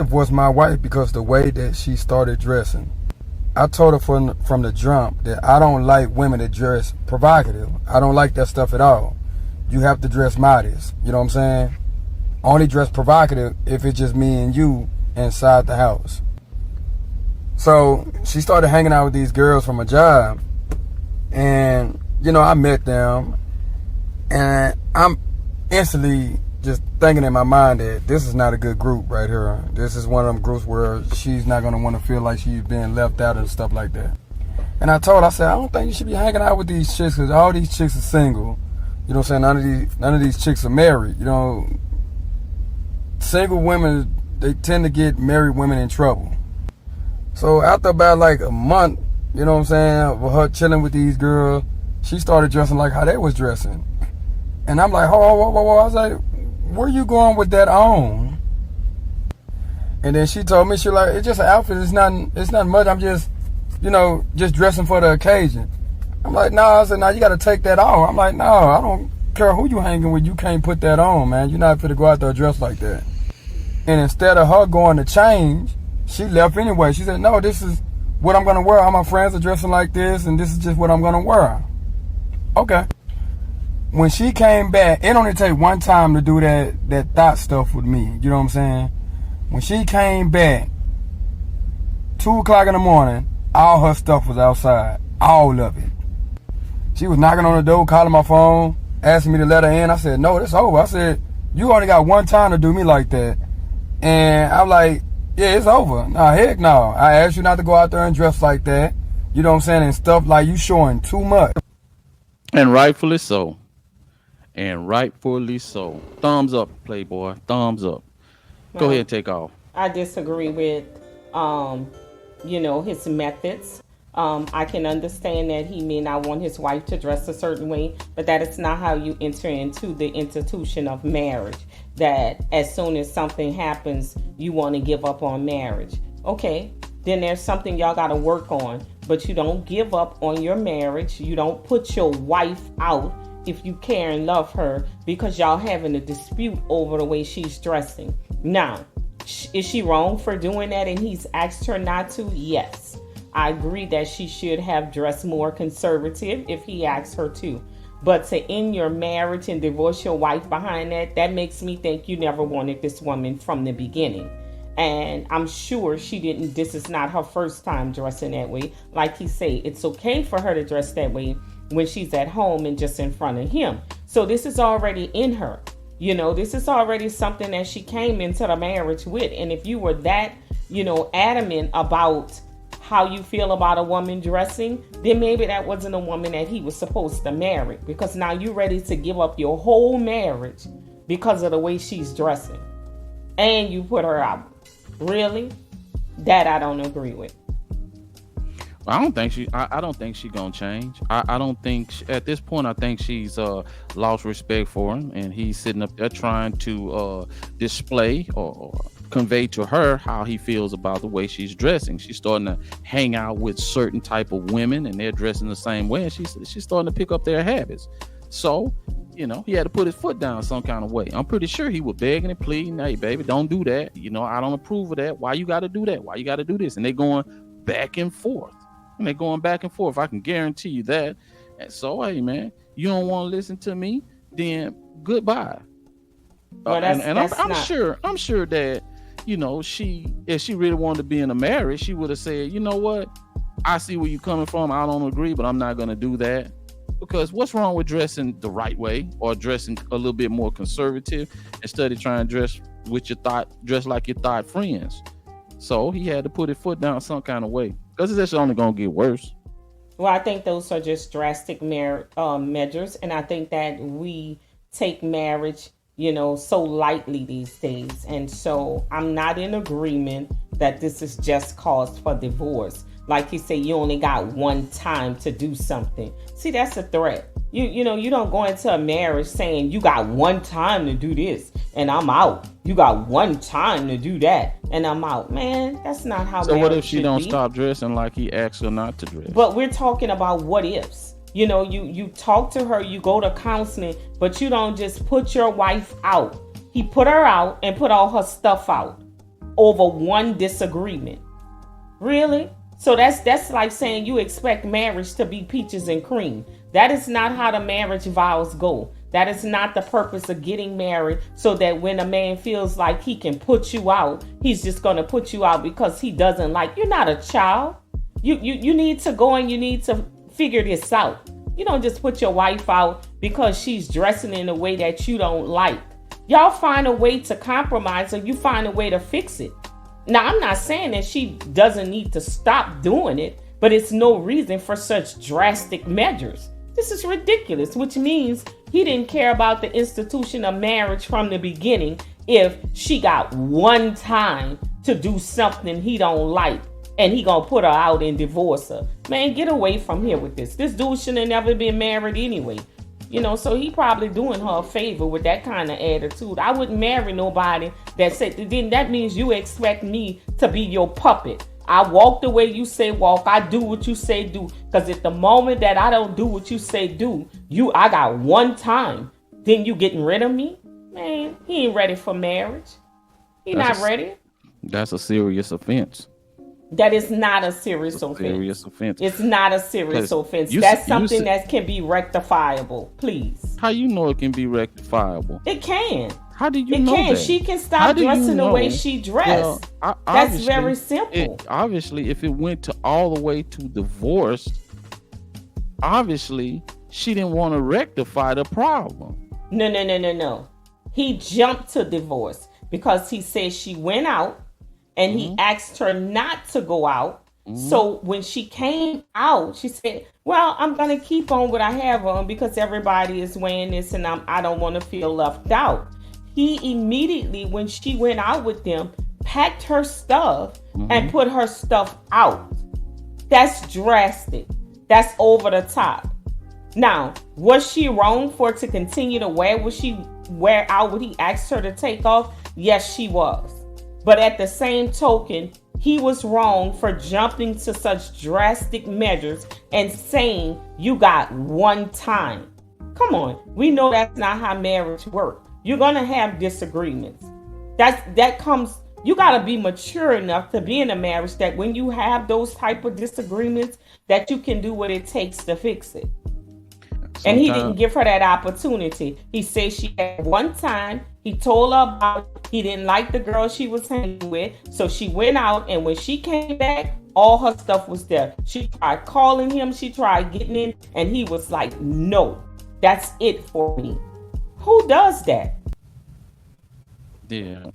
was my wife because the way that she started dressing. I told her from the jump that I don't like women that dress provocative. I don't like that stuff at all. You have to dress modest. You know what I'm saying? Only dress provocative if it's just me and you inside the house. So she started hanging out with these girls from a job. And, you know, I met them. And I'm instantly just thinking in my mind that this is not a good group right here. This is one of them groups where she's not going to want to feel like she's being left out and stuff like that. And I told her, I said, I don't think you should be hanging out with these chicks because all these chicks are single. You know what I'm saying? None of these chicks are married. You know, single women, they tend to get married women in trouble. So after about like a month, you know what I'm saying, with her chilling with these girls, she started dressing like how they was dressing. And I'm like, whoa. I was like, where you going with that on? And then she told me, she like, it's just an outfit. It's not much. I'm just, you know, just dressing for the occasion. I'm like, no. I said, no, you got to take that off. I'm like, no, I don't care who you hanging with. You can't put that on, man. You're not fit to go out there dressed like that. And instead of her going to change, she left anyway. She said, no, this is what I'm going to wear. All my friends are dressing like this, and this is just what I'm going to wear. Okay. When she came back, it only take one time to do that thought stuff with me. You know what I'm saying? When she came back, 2 o'clock in the morning, all her stuff was outside. All of it. She was knocking on the door, calling my phone, asking me to let her in. I said, no, it's over. I said, you only got one time to do me like that. And I'm like, yeah, it's over. Nah, heck no. I asked you not to go out there and dress like that. You know what I'm saying? And stuff like you showing too much. And rightfully so. And rightfully so. Thumbs up, Playboy. Thumbs up. Go ahead Well, and take off. I disagree with, um, his methods. I can understand that he may not want his wife to dress a certain way, but that is not how you enter into the institution of marriage. That as soon as something happens, you want to give up on marriage. Okay, then there's something y'all got to work on, but you don't give up on your marriage. You don't put your wife out if you care and love her because y'all having a dispute over the way she's dressing. Now, is she wrong for doing that and he's asked her not to? Yes. I agree that she should have dressed more conservative if he asked her to. But to end your marriage and divorce your wife behind that makes me think you never wanted this woman from the beginning. And I'm sure this is not her first time dressing that way. Like he said, it's okay for her to dress that way when she's at home and just in front of him. So this is already in her. This is already something that she came into the marriage with. And if you were that, adamant about how you feel about a woman dressing, then maybe that wasn't a woman that he was supposed to marry, because now you're ready to give up your whole marriage because of the way she's dressing and you put her out. Really? That I don't agree with. I don't think I don't think she gonna change. I don't think at this point. I think she's lost respect for him, and he's sitting up there trying to display or convey to her how he feels about the way she's dressing. She's starting to hang out with certain type of women, and they're dressing the same way, and she's starting to pick up their habits. So, he had to put his foot down some kind of way. I'm pretty sure he was begging and pleading, "Hey, baby, don't do that. I don't approve of that. Why you got to do that? Why you got to do this?" And they're going back and forth. I can guarantee you that. And so, hey, man, you don't want to listen to me? Then goodbye. Well, I'm sure that, if she really wanted to be in a marriage, she would have said, you know what? I see where you're coming from. I don't agree, but I'm not going to do that. Because what's wrong with dressing the right way or dressing a little bit more conservative instead of trying to dress like your thought friends? So he had to put his foot down some kind of way, because it's just only going to get worse. Well, I think those are just drastic measures. And I think that we take marriage, so lightly these days. And so I'm not in agreement that this is just cause for divorce. Like you say, you only got one time to do something. See, that's a threat. You don't go into a marriage saying you got one time to do this and I'm out. You got one time to do that and I'm out. Man, that's not how. So what if she don't stop dressing like he asked her not to dress? But we're talking about what ifs. You talk to her, you go to counseling, but you don't just put your wife out. He put her out and put all her stuff out. over one disagreement. Really? So that's like saying you expect marriage to be peaches and cream. That is not how the marriage vows go. That is not the purpose of getting married, so that when a man feels like he can put you out, he's just going to put you out because he doesn't like. You're not a child. You need to go and you need to figure this out. You don't just put your wife out because she's dressing in a way that you don't like. Y'all find a way to compromise, or you find a way to fix it. Now, I'm not saying that she doesn't need to stop doing it, but it's no reason for such drastic measures. This is ridiculous, which means he didn't care about the institution of marriage from the beginning if she got one time to do something he don't like and he gonna put her out and divorce her. Man, get away from here with this. This dude should have never been married anyway. So he probably doing her a favor with that kind of attitude. I wouldn't marry nobody that said, then that means you expect me to be your puppet. I walk the way you say walk. I do what you say do. Because at the moment that I don't do what you say do, I got one time. Then you getting rid of me? Man, he ain't ready for marriage. He not ready. That's a serious offense. That is not a serious offense. It's not a serious offense. That's something that can be rectifiable. Please. How you know it can be rectifiable? It can. How do you know that? She can stop dressing the way she dressed. That's very simple. Obviously, if it went to all the way to divorce, obviously she didn't want to rectify the problem. No. He jumped to divorce because he said she went out and he asked her not to go out. So when she came out, she said, well, I'm going to keep on what I have on because everybody is wearing this and I don't want to feel left out. He immediately, when she went out with them, packed her stuff and put her stuff out. That's drastic. That's over the top. Now, was she wrong for to continue to wear what she wear out what he asked her to take off? Yes, she was. But at the same token, he was wrong for jumping to such drastic measures and saying you got one time. Come on, we know that's not how marriage works. You're gonna have disagreements. That comes. You gotta be mature enough to be in a marriage that when you have those type of disagreements, that you can do what it takes to fix it. And he didn't give her that opportunity. He said she had one time. He told her about it. He didn't like the girl she was hanging with. So she went out, and when she came back, all her stuff was there. She tried calling him. She tried getting in, and he was like, no, that's it for me. Who does that? Yeah.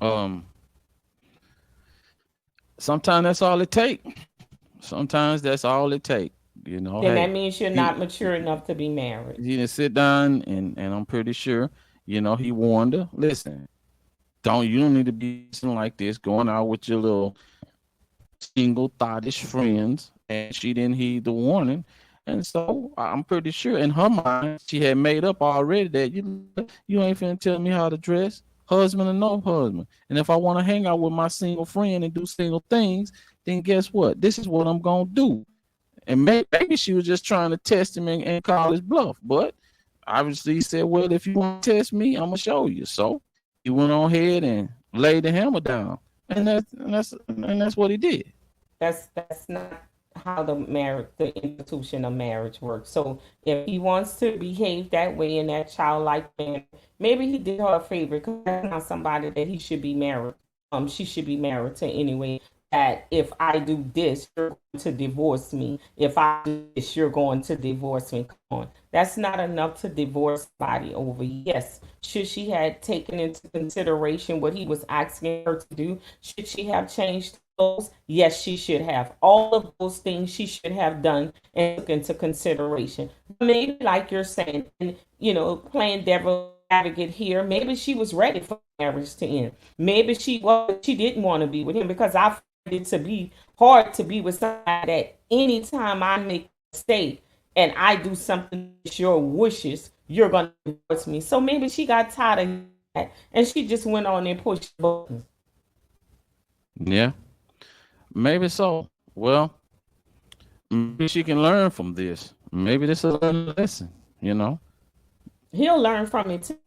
Sometimes that's all it takes. Sometimes that's all it takes. Then that means you're not mature enough to be married. He didn't sit down and I'm pretty sure, he warned her. Listen, you don't need to be something like this, going out with your little single thottish friends, and she didn't heed the warning. And so I'm pretty sure in her mind she had made up already that you ain't finna tell me how to dress, husband or no husband. And if I want to hang out with my single friend and do single things, then guess what? This is what I'm gonna do. And maybe she was just trying to test him and call his bluff. But obviously he said, well, if you want to test me, I'm going to show you. So he went on ahead and laid the hammer down. And that's what he did. That's not how the institution of marriage works. So if he wants to behave that way in that childlike manner, maybe he did her a favor, because that's not somebody that he should be married. She should be married to anyway. That if I do this, you're going to divorce me. If I do this, you're going to divorce me. Come on. That's not enough to divorce somebody over. Yes. Should she have taken into consideration what he was asking her to do? Should she have changed those? Yes, she should have. All of those things she should have done and took into consideration. Maybe like you're saying, playing devil advocate here, maybe she was ready for marriage to end. Maybe she didn't want to be with him, because I find it to be hard to be with somebody that anytime I make a mistake and I do something with your wishes, you're going to divorce me. So maybe she got tired of that and she just went on and pushed the button. Yeah, maybe so. Well, maybe she can learn from this. Maybe this is a lesson, He'll learn from it too.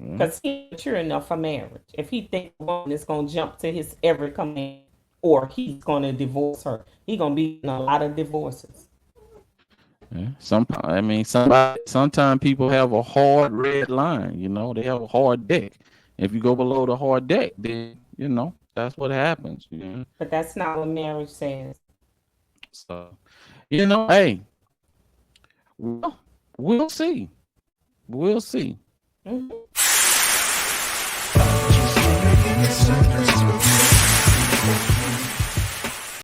Mm. because he's mature enough for marriage. If he thinks a woman is gonna jump to his every command, or he's gonna divorce her, he's gonna be in a lot of divorces. Yeah. I mean, sometimes people have a hard red line. You know, they have a hard deck. If you go below the hard deck, then that's what happens. You know? But that's not what marriage says. So, hey, well, we'll see. We'll see. Mhm.